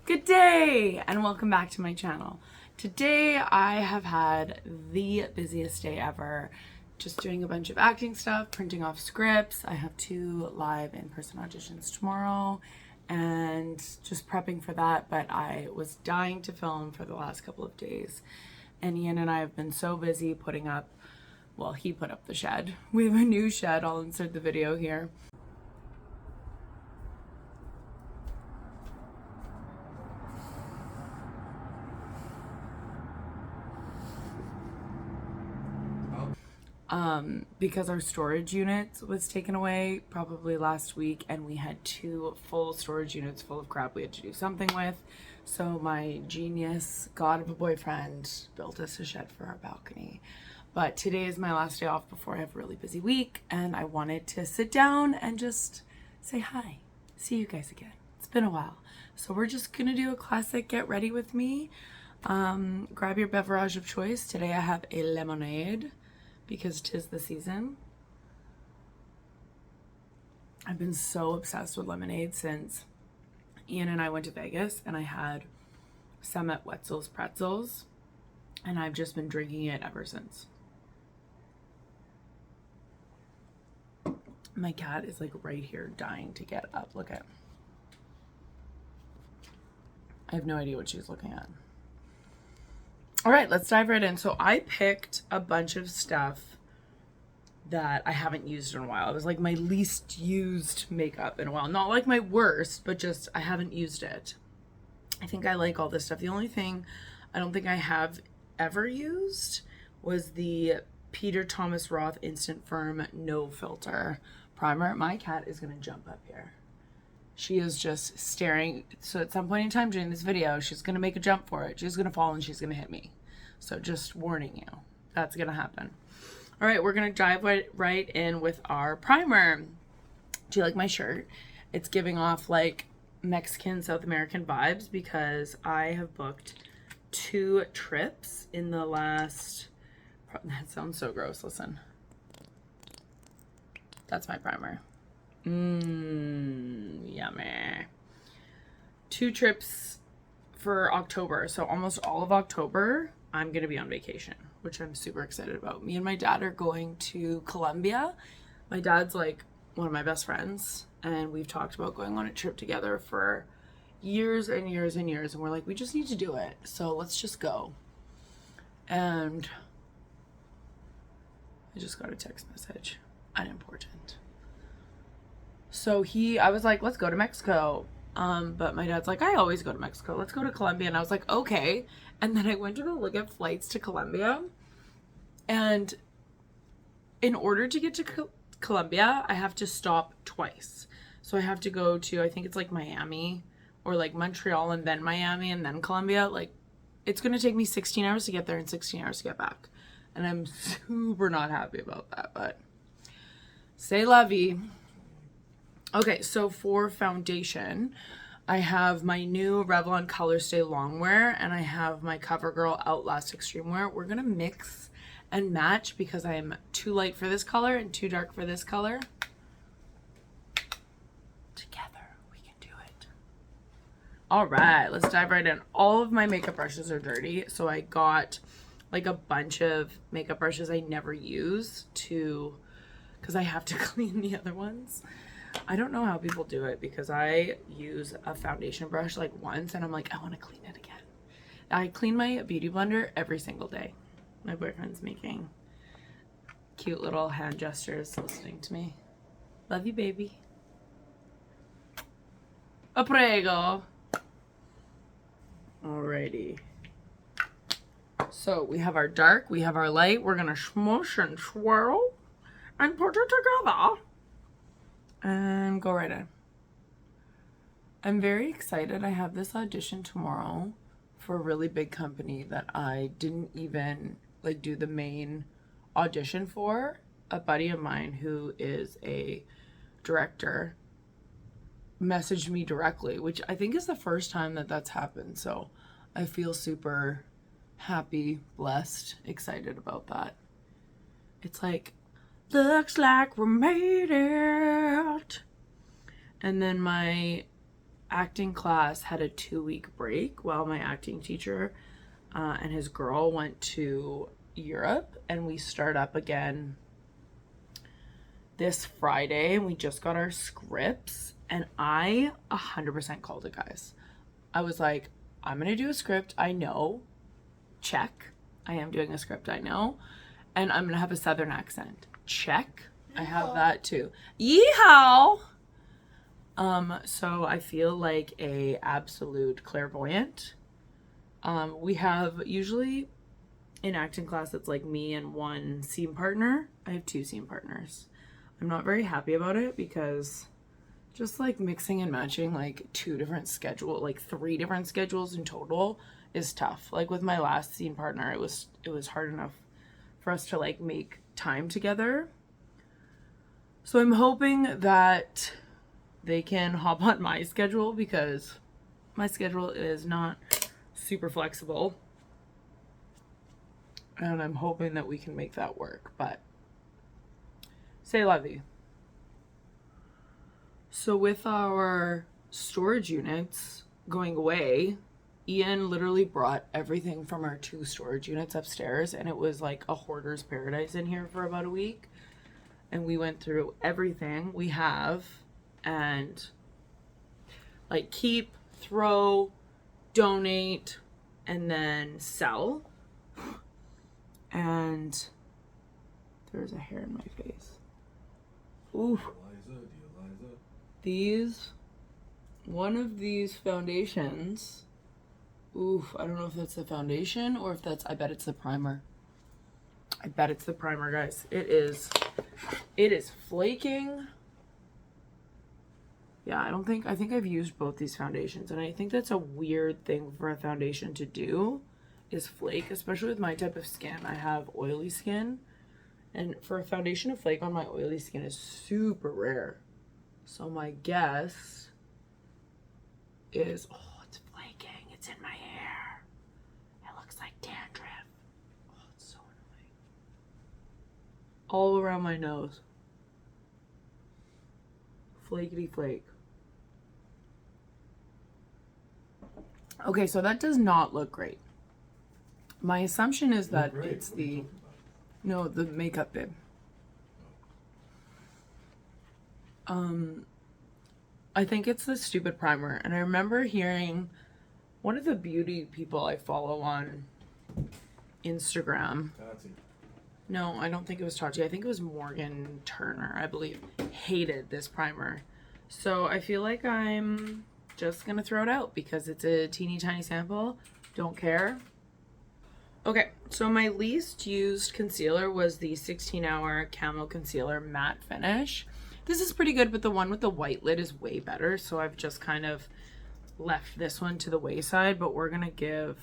Good day and welcome back to my channel. Today I have had the busiest day ever, just doing a bunch of acting stuff, printing off scripts. I have 2 live in-person auditions tomorrow and just prepping for that, but I was dying to film for the last couple of days. And Ian and I have been so busy putting up, well, he put up the shed. We have a new shed, I'll insert the video here. Because our storage unit was taken away probably last week and we had 2 full storage units full of crap we had to do something with. So my genius god of a boyfriend built us a shed for our balcony. But today is my last day off before I have a really busy week and I wanted to sit down and just say hi, see you guys again. It's been a while. So we're just gonna do a classic get ready with me. Grab your beverage of choice. Today I have a lemonade, because 'tis the season. I've been so obsessed with lemonade since Ian and I went to Vegas and I had some at Wetzel's Pretzels and I've just been drinking it ever since. My cat is like right here dying to get up. Look at. I have no idea what she's looking at. All right, let's dive right in. So I picked a bunch of stuff that I haven't used in a while. It was like my least used makeup in a while. Not like my worst, but just I haven't used it. I think I like all this stuff. The only thing I don't think I have ever used was the Peter Thomas Roth Instant Firm No Filter Primer. My cat is gonna jump up here. She is just staring. So at some point in time during this video, she's going to make a jump for it. She's going to fall and she's going to hit me. So just warning you, that's going to happen. All right, we're going to dive right in with our primer. Do you like my shirt? It's giving off like Mexican, South American vibes because I have booked 2 trips in the last, that sounds so gross, listen. That's my primer. Yummy. 2 trips for October. So almost all of October, I'm going to be on vacation, which I'm super excited about. Me and my dad are going to Colombia. My dad's like one of my best friends, and we've talked about going on a trip together for years and years and years. And we're like, we just need to do it. So let's just go. And I just got a text message. Unimportant. So I was like, let's go to Mexico. But my dad's like, I always go to Mexico. Let's go to Colombia. And I was like, okay. And then I went to go look at flights to Colombia. And in order to get to Colombia, I have to stop twice. So I have to go to, I think it's like Miami or like Montreal and then Miami and then Colombia. Like it's going to take me 16 hours to get there and 16 hours to get back. And I'm super not happy about that, but c'est la vie. Okay, so for foundation, I have my new Revlon Color Stay Longwear and I have my CoverGirl Outlast Extreme Wear. We're going to mix and match because I am too light for this color and too dark for this color. Together, we can do it. All right, let's dive right in. All of my makeup brushes are dirty, so I got like a bunch of makeup brushes I never use because I have to clean the other ones. I don't know how people do it because I use a foundation brush like once and I'm like, I want to clean it again. I clean my beauty blender every single day. My boyfriend's making cute little hand gestures listening to me. Love you, baby. A prego. Alrighty. So we have our dark, we have our light. We're going to smush and swirl and put it together. And go right in. I'm very excited. I have this audition tomorrow for a really big company that I didn't even like do the main audition for. A buddy of mine who is a director messaged me directly, which I think is the first time that that's happened. So I feel super happy, blessed, excited about that. It's like, looks like we made it. And then my acting class had a 2-week break while my acting teacher and his girl went to Europe, and we start up again this Friday, and we just got our scripts, and I 100% called it, guys. I was like, I'm gonna do a script, I know, check. I am doing a script, I know, and I'm gonna have a southern accent, check. I have that too. Yeehaw! So I feel like a absolute clairvoyant. We have usually in acting class, it's like me and one scene partner. I have 2 scene partners. I'm not very happy about it because just like mixing and matching like 3 different schedules in total is tough. Like with my last scene partner, it was hard enough for us to like make time together. So I'm hoping that they can hop on my schedule because my schedule is not super flexible. And I'm hoping that we can make that work, but c'est la vie. So with our storage units going away, Ian literally brought everything from our 2 storage units upstairs, and it was like a hoarder's paradise in here for about a week. And we went through everything we have and like keep, throw, donate, and then sell. And there's a hair in my face. Ooh. One of these foundations. Oof, I don't know if that's the foundation or if that's, I bet it's the primer. I bet it's the primer, guys. It is flaking. Yeah, I think I've used both these foundations, and I think that's a weird thing for a foundation to do, is flake, especially with my type of skin. I have oily skin, and for a foundation to flake on my oily skin is super rare. So my guess is, oh, it's flaking. It's in my hair. It looks like dandruff. Oh, it's so annoying. All around my nose. Flakety flake. Okay, so that does not look great. My assumption is that it's the makeup bib. I think it's the stupid primer, and I remember hearing one of the beauty people I follow on Instagram. No, I don't think it was Tati. I think it was Morgan Turner, I believe, hated this primer. So I feel like I'm just gonna throw it out because it's a teeny tiny sample. Don't care. Okay, so my least used concealer was the 16-hour Camo Concealer Matte Finish. This is pretty good, but the one with the white lid is way better, so I've just kind of left this one to the wayside, but we're gonna give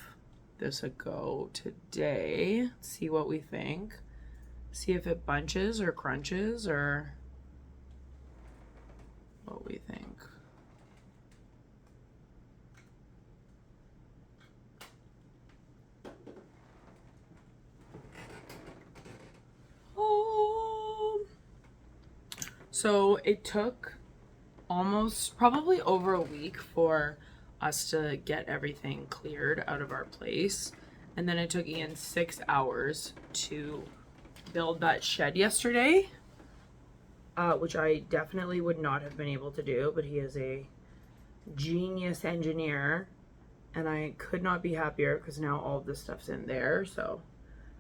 this a go today. See what we think. See if it bunches or crunches or what we think. So it took probably over a week for us to get everything cleared out of our place. And then it took Ian 6 hours to build that shed yesterday, which I definitely would not have been able to do, but he is a genius engineer, and I could not be happier because now all of this stuff's in there. So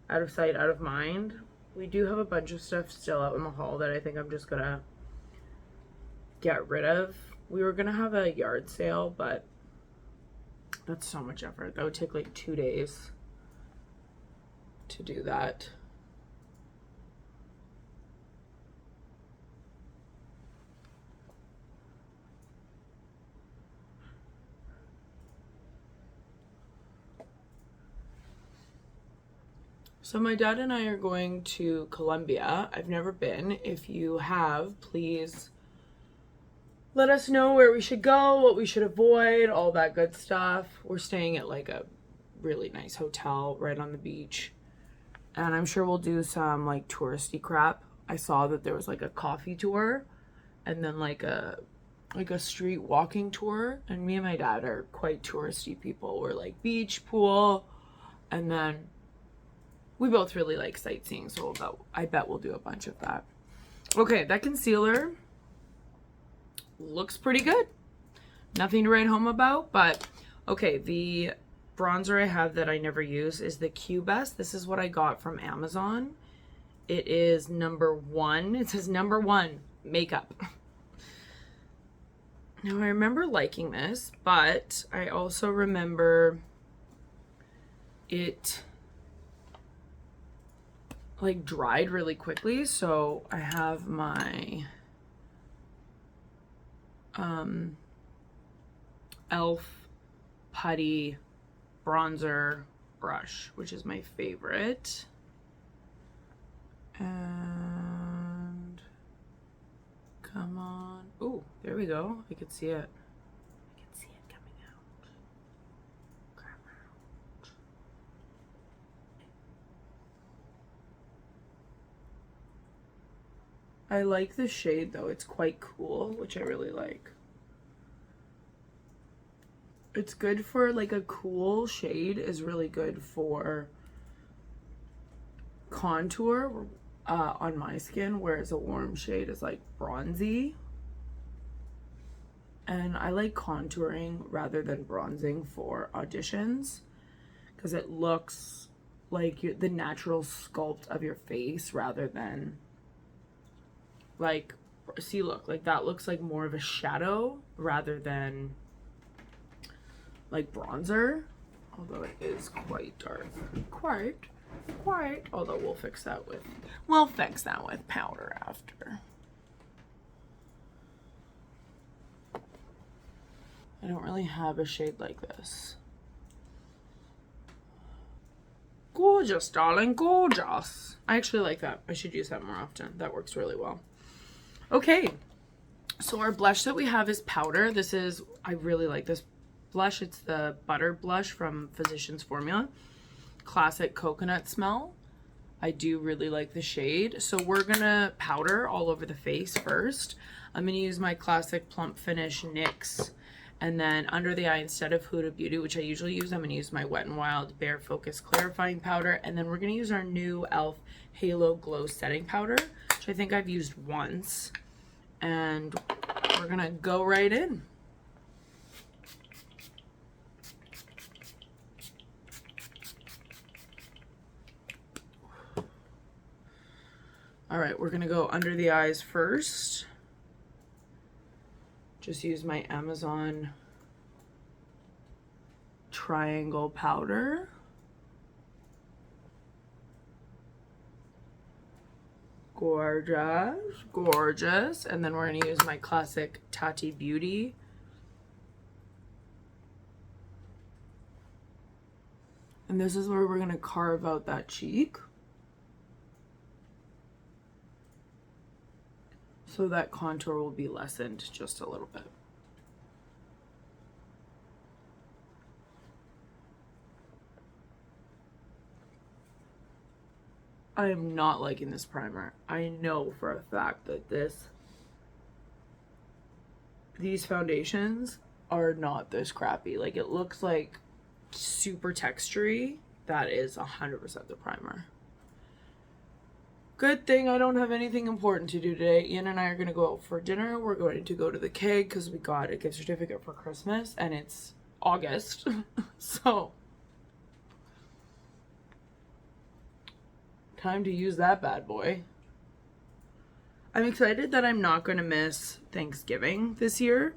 out of sight, out of mind. We do have a bunch of stuff still out in the hall that I think I'm just gonna get rid of. We were gonna have a yard sale, but that's so much effort. That would take like 2 days to do that. So my dad and I are going to Colombia. I've never been. If you have, please let us know where we should go, what we should avoid, all that good stuff. We're staying at like a really nice hotel right on the beach. And I'm sure we'll do some like touristy crap. I saw that there was like a coffee tour and then like a like a street walking tour, and me and my dad are quite touristy people. We're like beach, pool, and then we both really like sightseeing, so I bet we'll do a bunch of that. Okay, that concealer looks pretty good. Nothing to write home about, but okay, the bronzer I have that I never use is the Q-Best. This is what I got from Amazon. It is #1. It says #1 makeup. Now I remember liking this, but I also remember it like dried really quickly. So I have my e.l.f. putty bronzer brush, which is my favorite. And come on. Oh, there we go. I could see it. I can see it coming out. Come out. I like the shade though. It's quite cool, which I really like. It's good for like a cool shade is really good for contour on my skin, whereas a warm shade is like bronzy. And I like contouring rather than bronzing for auditions because it looks like the natural sculpt of your face rather than like, see, look, like that looks like more of a shadow rather than like bronzer, although it is quite dark. Quite, although we'll fix that with powder after. I don't really have a shade like this. Gorgeous, darling, gorgeous. I actually like that. I should use that more often. That works really well. Okay, so our blush that we have is powder. This is, I really like this blush. It's the Butter Blush from Physicians Formula. Classic coconut smell. I do really like the shade. So we're gonna powder all over the face first. I'm gonna use my classic Plump Finish NYX. And then under the eye, instead of Huda Beauty, which I usually use, I'm gonna use my Wet n Wild Bare Focus Clarifying Powder. And then we're gonna use our new e.l.f. Halo Glow Setting Powder, which I think I've used once. And we're gonna go right in. All right, we're gonna go under the eyes first. Just use my Amazon triangle powder. Gorgeous, gorgeous. And then we're gonna use my classic Tati Beauty. And this is where we're gonna carve out that cheek, so that contour will be lessened just a little bit. I am not liking this primer. I know for a fact that these foundations are not this crappy. Like, it looks like super textury. That is 100% the primer. Good thing I don't have anything important to do today. Ian and I are going to go out for dinner. We're going to go to the Keg because we got a gift certificate for Christmas and it's August. So, time to use that bad boy. I'm excited that I'm not going to miss Thanksgiving this year.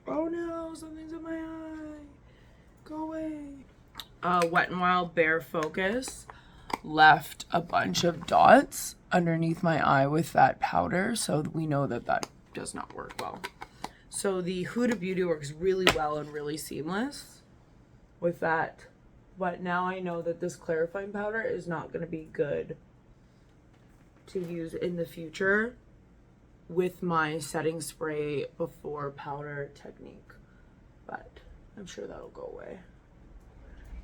Oh no, something's in my eye. Go away. Wet n Wild Bare Focus left a bunch of dots underneath my eye with that powder, so we know that that does not work well. So the Huda Beauty works really well and really seamless with that, but now I know that this clarifying powder is not going to be good to use in the future with my setting spray before powder technique, but I'm sure that'll go away.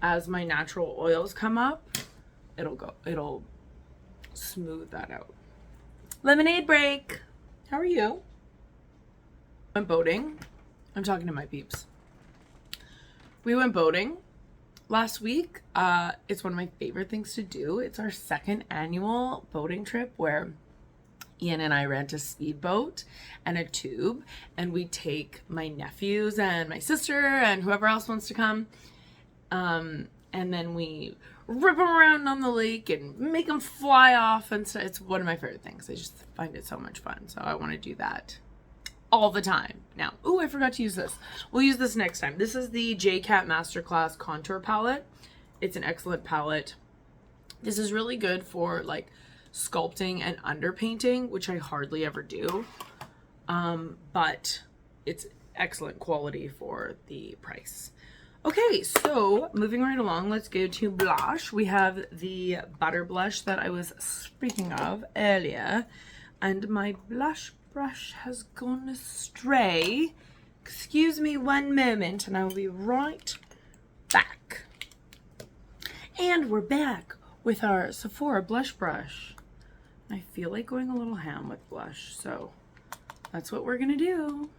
As my natural oils come up, it'll smooth that out. Lemonade break. How are you? Went boating. I'm talking to my peeps. We went boating last week. It's one of my favorite things to do. It's our second annual boating trip where Ian and I rent a speedboat and a tube, and we take my nephews and my sister and whoever else wants to come. And then we rip them around on the lake and make them fly off and stuff. It's one of my favorite things. I just find it so much fun. So I want to do that all the time now. Oh, I forgot to use this. We'll use this next time. This is the JCat Masterclass Contour Palette. It's an excellent palette. This is really good for like sculpting and underpainting, which I hardly ever do. But it's excellent quality for the price. Okay, so moving right along, let's go to blush. We have the butter blush that I was speaking of earlier, and my blush brush has gone astray. Excuse me one moment and I will be right back. And we're back with our Sephora blush brush. I feel like going a little ham with blush, so that's what we're gonna do.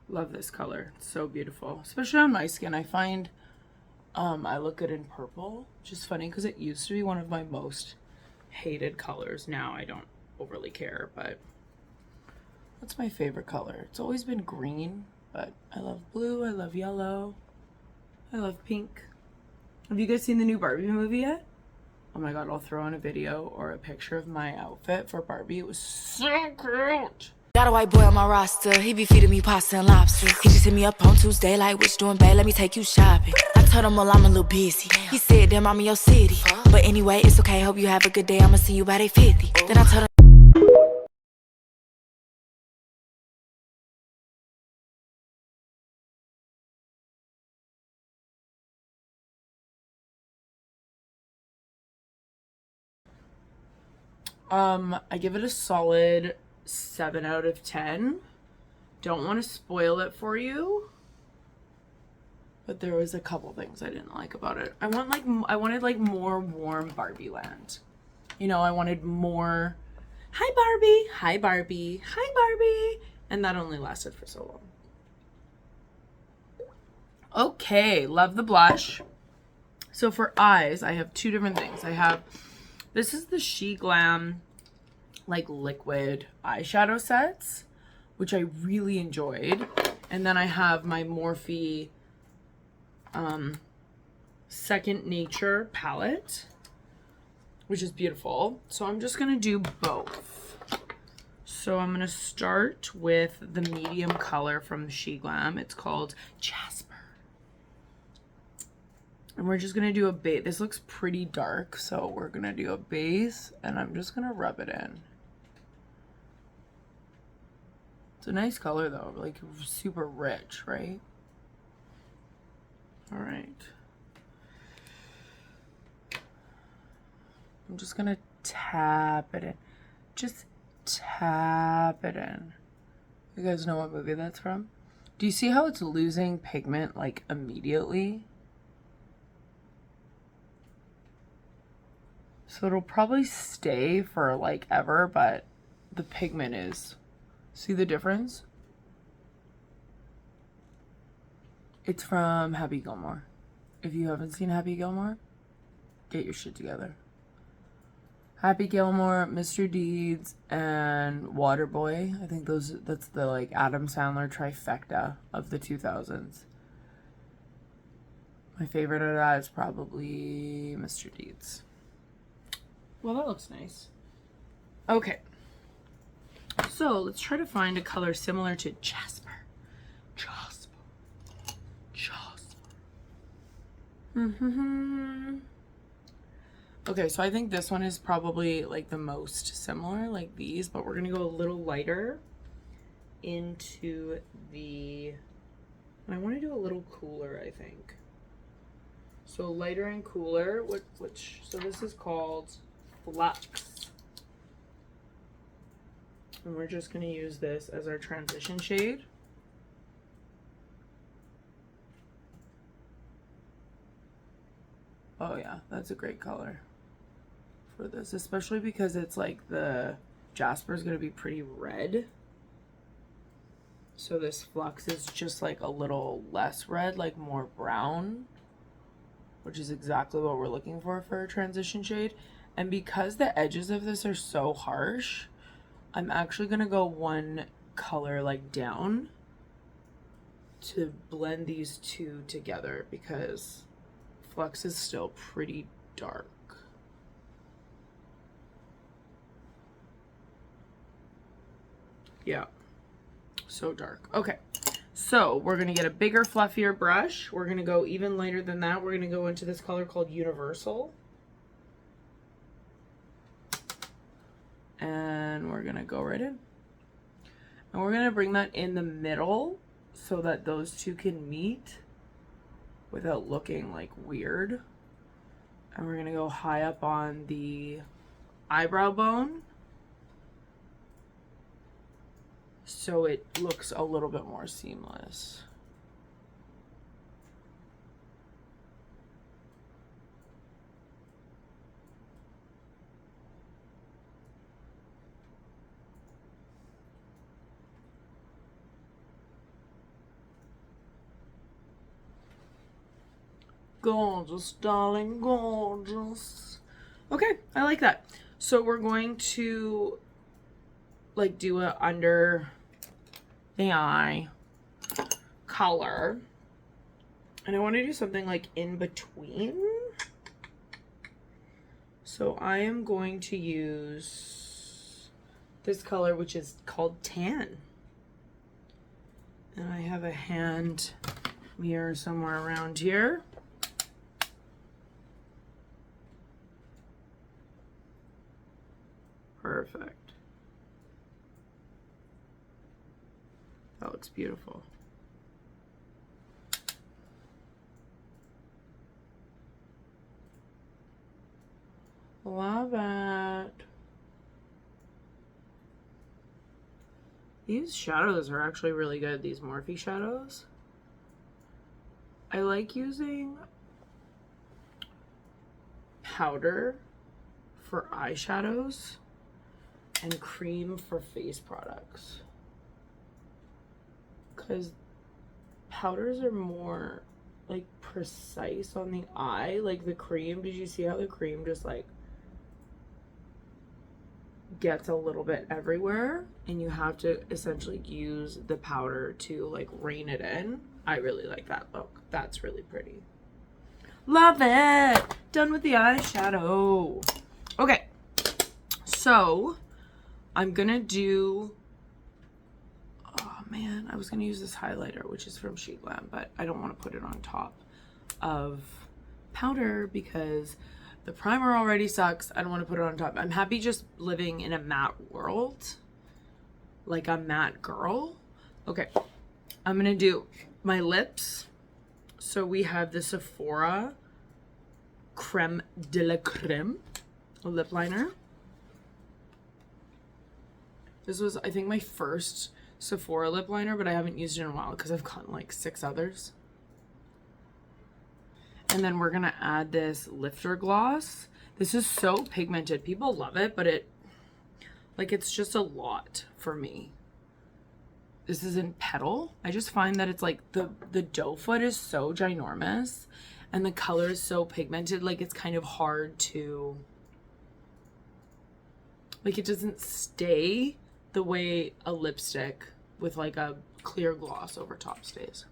Love this color. It's so beautiful, especially on my skin. I find I look good in purple, which is funny because it used to be one of my most hated colors. Now I don't overly care, but what's my favorite color? It's always been green, but I love blue, I love yellow, I love pink. Have you guys seen the new Barbie movie yet? Oh my god, I'll throw in a video or a picture of my outfit for Barbie. It was so cute. Got a white boy on my roster, he be feeding me pasta and lobster. He just hit me up on Tuesday like, what you doing, babe? Let me take you shopping. I told him, well, I'm a little busy. He said, damn, I'm in your city. But anyway, it's okay, hope you have a good day. I'ma see you by day 50. Then I told him, I give it a solid 7 out of 10. Don't want to spoil it for you, but there was a couple things I didn't like about it. I wanted like more warm Barbie land. You know, I wanted more, hi Barbie, hi Barbie, hi Barbie, and that only lasted for so long. Okay, love the blush. So for eyes, I have two different things. This is the SHEGLAM like liquid eyeshadow sets, which I really enjoyed. And then I have my Morphe Second Nature palette, which is beautiful. So I'm just gonna do both. So I'm gonna start with the medium color from SHEGLAM. It's called Jasper. And we're just gonna do a base. This looks pretty dark, so we're gonna do a base and I'm just gonna rub it in. It's a nice color though, like super rich, right? All right. I'm just gonna tap it in. Just tap it in. You guys know what movie that's from? Do you see how it's losing pigment like immediately? So it'll probably stay for like ever, but the pigment is, see the difference? It's from Happy Gilmore. If you haven't seen Happy Gilmore, get your shit together. Happy Gilmore, Mr. Deeds, and Waterboy. I think that's the like Adam Sandler trifecta of the 2000s. My favorite of that is probably Mr. Deeds. Well, that looks nice. Okay. So let's try to find a color similar to Jasper. Okay, so I think this one is probably like the most similar, like these, but we're gonna go a little lighter into the, and I want to do a little cooler, I think. So lighter and cooler, so this is called Flux. And we're just gonna use this as our transition shade. Oh yeah, that's a great color. for this, especially because it's like the Jasper is going to be pretty red. So this Flux is just like a little less red, like more brown, which is exactly what we're looking for a transition shade. And because the edges of this are so harsh, I'm actually going to go one color like down to blend these two together because Flux is still pretty dark. Yeah, so dark. Okay, so we're gonna get a bigger, fluffier brush. We're gonna go even lighter than that. We're gonna go into this color called Universal. And we're gonna go right in. And we're gonna bring that in the middle so that those two can meet without looking like weird. And we're gonna go high up on the eyebrow bone so it looks a little bit more seamless. Gorgeous, darling, gorgeous. Okay, I like that. So we're going to like do it under the eye color. And I want to do something like in between. So I am going to use this color, which is called Tan. And I have a hand mirror somewhere around here. Perfect. That looks beautiful. Love it. These shadows are actually really good, these Morphe shadows. I like using powder for eyeshadows and cream for face products. Because powders are more like precise on the eye. Like the cream, did you see how the cream just like gets a little bit everywhere and you have to essentially use the powder to like rein it in? I really like that look. That's really pretty. Love it. Done with the eyeshadow. Okay, so I'm gonna do, oh man, I was gonna use this highlighter, which is from SHEGLAM, but I don't want to put it on top of powder because the primer already sucks. I don't want to put it on top. I'm happy just living in a matte world, like a matte girl. Okay, I'm gonna do my lips. So we have the SEPHORA Creme de la Creme lip liner. This was, I think, my first SEPHORA lip liner, but I haven't used it in a while because I've gotten like 6 others. And then we're gonna add this lifter gloss. This is so pigmented. People love it, but it's just a lot for me. This is in Petal. I just find that it's like the doe foot is so ginormous and the color is so pigmented. Like it's kind of hard to, like it doesn't stay the way a lipstick with like a clear gloss over top stays.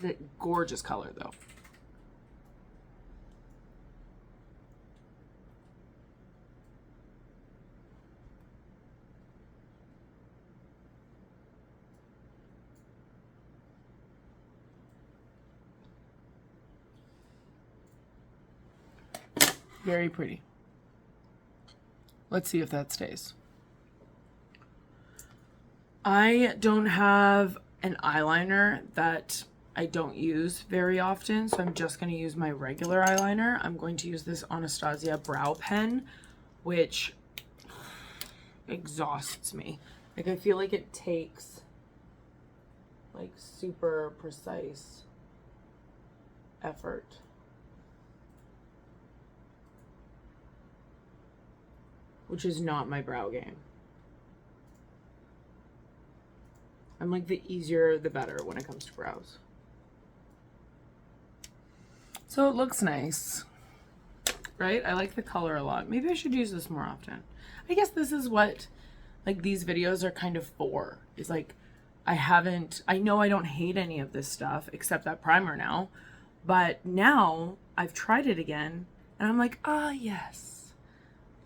The gorgeous color though. Very pretty. Let's see if that stays. I don't have an eyeliner that I don't use very often, so I'm just going to use my regular eyeliner. I'm going to use this Anastasia brow pen, which exhausts me. Like I feel like it takes like super precise effort. which is not my brow game. I'm like the easier the better when it comes to brows. So it looks nice, right? I like the color a lot. Maybe I should use this more often. I guess this is what like these videos are kind of for. Is like I know I don't hate any of this stuff except that primer now, but now I've tried it again and I'm like, ah, yes,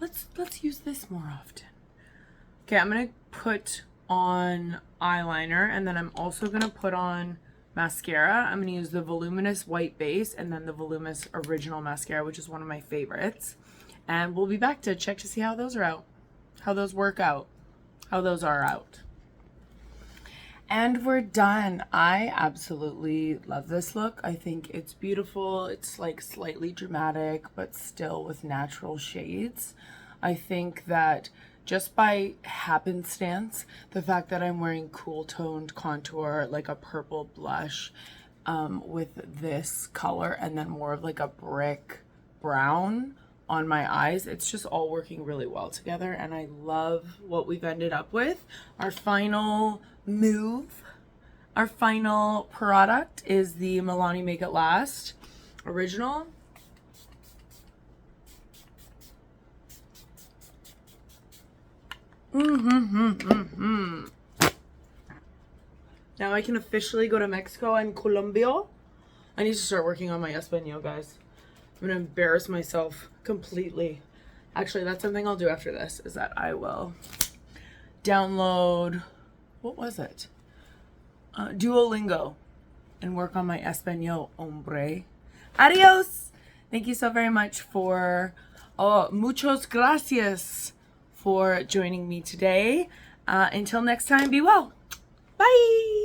let's use this more often. Okay, I'm gonna put on eyeliner and then I'm also gonna put on mascara. I'm gonna use the voluminous white base and then the voluminous original mascara, which is one of my favorites. And we'll be back to check to see how those are out, how those work out, how those are out. And we're done. I absolutely love this look. I think it's beautiful. It's like slightly dramatic, but still with natural shades. I think that just by happenstance, the fact that I'm wearing cool toned contour, like a purple blush with this color, and then more of like a brick brown on my eyes, it's just all working really well together. And I love what we've ended up with. Our final move, our final product is the Milani Make It Last Original. Now I can officially go to Mexico and Colombia. I need to start working on my Espanol, guys. I'm gonna embarrass myself completely. Actually, that's something I'll do after this, is that I will download, what was it? Duolingo and work on my Espanol, hombre. Adios! Thank you so very much for, muchos gracias for joining me today. Until next time, be well. Bye!